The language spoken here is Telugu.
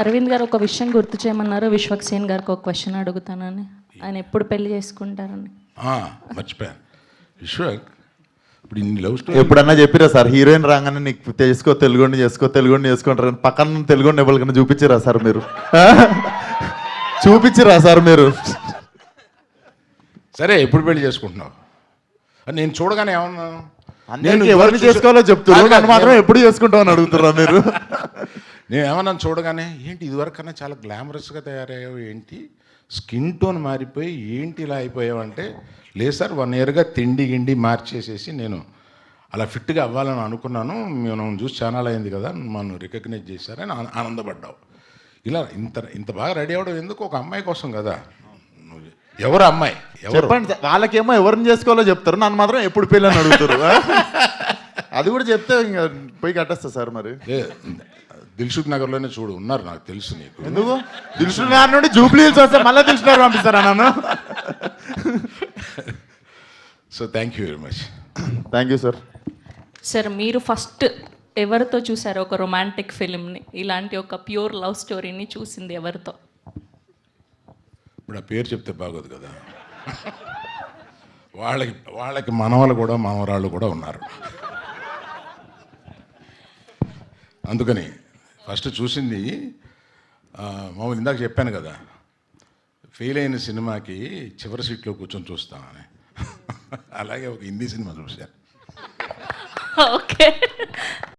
అరవింద్ గారు ఒక విషయం గుర్తు చేయమన్నారు. విశ్వక్సేన్ గారికి ఒక క్వశ్చన్ అడుగుతానని. ఆయన ఎప్పుడు పెళ్లి చేసుకుంటారని. మర్చిపోయాను. విశ్వక్, ఇప్పుడు ఇన్ని లవ్ స్టోరీ ఎప్పుడన్నా చెప్పిరా సార్, హీరోయిన్ రాగానే నీకు చేసుకో తెలుగుని చేసుకుంటారు పక్కన తెలుగుని ఎవరికైనా చూపించిరా సార్ మీరు? చూపించిరా సార్ మీరు? సరే, ఎప్పుడు పెళ్లి చేసుకుంటున్నావు? నేను చూడగానే ఏమన్నా నేను ఎవరిని చేసుకోవాలో చెప్తున్నారు, నన్ను మాత్రం ఎప్పుడు చేసుకుంటావు అని అడుగుతున్నా మీరు? నేను ఏమన్నా చూడగానే ఏంటి ఇదివరకన్నా చాలా గ్లామరస్గా తయారయ్యావు, ఏంటి స్కిన్ టోన్ మారిపోయి ఏంటి ఇలా అయిపోయావు అంటే, లేదు సార్ 1 ఇయర్గా తిండి గిండి మార్చేసేసి నేను అలా ఫిట్గా అవ్వాలని అనుకున్నాను, మనం చూసి ఛానల్ అయింది కదా, మనం రికగ్నైజ్ చేశారని ఆనందపడ్డావు. ఇలా ఇంత బాగా రెడీ అవ్వడం ఎందుకు? ఒక అమ్మాయి కోసం కదా. ఎవరు అమ్మాయి? చెప్పండి. వాళ్ళకేమో ఎవరిని చేసుకోవాలో చెప్తారు, నన్ను మాత్రం ఎప్పుడు పెళ్ళి అని అడుగుతారు. అది కూడా చెప్తే ఇంకా పోయి కట్టేస్తా సార్. మరి దిల్సుఖ్ నగర్లోనే చూడు ఉన్నారు, నాకు తెలుసు. నీకు ఎందుకు దిల్సుఖ్ నగర్ నుండి జూబ్లీ హిల్స్ వస్తే మళ్ళీ దిల్సుఖ్ నగర్ పంపిస్తారా నన్ను? So thank you very much. Thank you sir. Sir, మీరు ఫస్ట్ ఎవరితో చూసారు ఒక రొమాంటిక్ ఫిలింని? ఇలాంటి ఒక ప్యూర్ లవ్ స్టోరీని చూసింది ఎవరితో? ఇప్పుడు ఆ పేరు చెప్తే బాగోదు కదా. వాళ్ళకి మనవాళ్ళు కూడా మనవరాళ్ళు కూడా ఉన్నారు. అందుకని ఫస్ట్ చూసింది మామూలు ఇందాక చెప్పాను కదా, ఫెయిల్ అయిన సినిమాకి చివరి సీట్లో కూర్చొని చూస్తామని. అలాగే ఒక హిందీ సినిమా చూశాను. ఓకే.